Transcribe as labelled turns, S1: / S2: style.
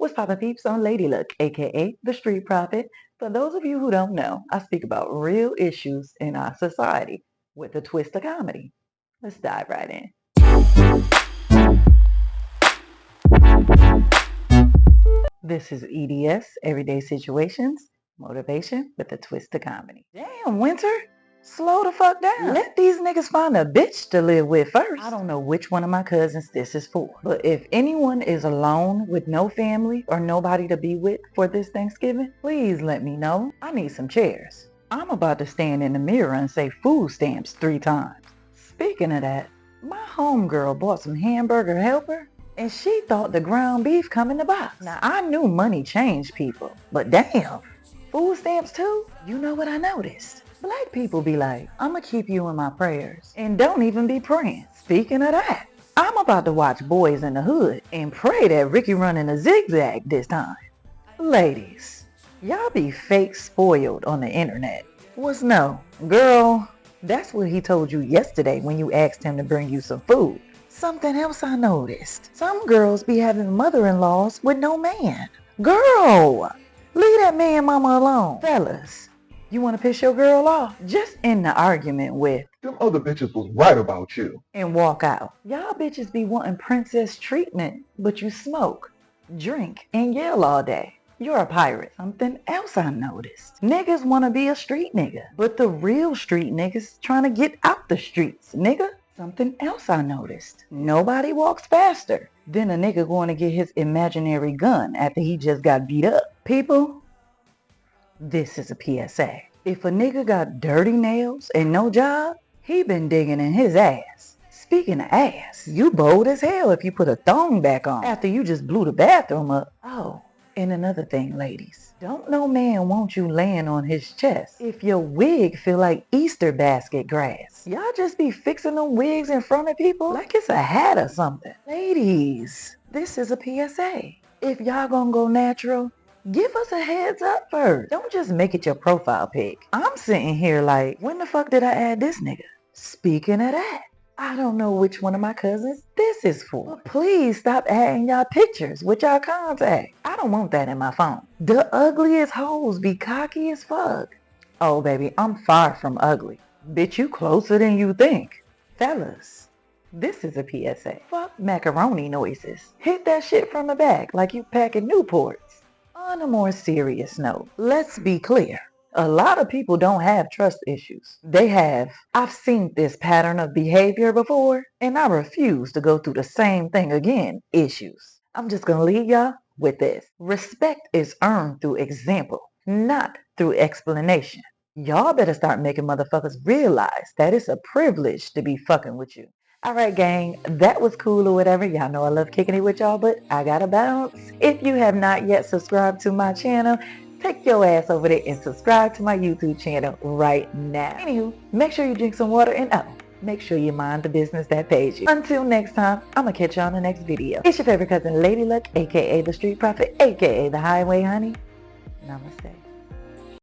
S1: What's poppin' peeps? I'm Lady Luck, aka the Street Prophet. For those of you who don't know, I speak about real issues in our society with a twist of comedy. Let's dive right in. This is E.D.S Everyday Situations, motivation with a twist of comedy. Damn, Winter! Slow the fuck down. Let these niggas find a bitch to live with first. I don't know which one of my cousins this is for, but if anyone is alone with no family or nobody to be with for this Thanksgiving, please let me know. I need some chairs. I'm about to stand in the mirror and say food stamps 3 times. Speaking of that, my homegirl bought some hamburger helper and she thought the ground beef come in the box. Now I knew money changed people, but damn, food stamps too? You know what I noticed? Black people be like, I'ma keep you in my prayers, and don't even be praying. Speaking of that, I'm about to watch Boys in the Hood and pray that Ricky run in a zigzag this time. Ladies, y'all be fake spoiled on the internet. What's no? Girl, that's what he told you yesterday when you asked him to bring you some food. Something else I noticed. Some girls be having mother-in-laws with no man. Girl, leave that man mama alone. Fellas, you want to piss your girl off? Just end the argument with,
S2: them other bitches was right about you.
S1: and walk out. Y'all bitches be wanting princess treatment, but you smoke, drink, and yell all day. You're a pirate. Something else I noticed. Niggas want to be a street nigga, but the real street niggas trying to get out the streets, nigga. Something else I noticed. Nobody walks faster than a nigga going to get his imaginary gun after he just got beat up. People, this is a PSA. If a nigga got dirty nails and no job, he been digging in his ass. Speaking of ass, you bold as hell if you put a thong back on after you just blew the bathroom up. Oh, and another thing, ladies. Don't no man want you laying on his chest if your wig feel like Easter basket grass. Y'all just be fixing them wigs in front of people like it's a hat or something. Ladies, this is a PSA. If y'all gonna go natural, give us a heads up first. Don't just make it your profile pic. I'm sitting here like, when the fuck did I add this nigga? Speaking of that, I don't know which one of my cousins this is for. But please stop adding y'all pictures with y'all contact. I don't want that in my phone. The ugliest hoes be cocky as fuck. Oh baby, I'm far from ugly. Bitch, you closer than you think. Fellas, this is a PSA. Fuck macaroni noises. Hit that shit from the back like you packing Newports. On a more serious note, let's be clear. A lot of people don't have trust issues. They have, I've seen this pattern of behavior before, and I refuse to go through the same thing again, issues. I'm just gonna leave y'all with this. Respect is earned through example, not through explanation. Y'all better start making motherfuckers realize that it's a privilege to be fucking with you. Alright gang, that was cool or whatever. Y'all know I love kicking it with y'all, but I gotta bounce. If you have not yet subscribed to my channel, take your ass over there and subscribe to my YouTube channel right now. Anywho, make sure you drink some water and make sure you mind the business that pays you. Until next time, I'ma catch you on the next video. It's your favorite cousin Lady Luck, aka the Street Prophet, aka the Highway Honey. Namaste.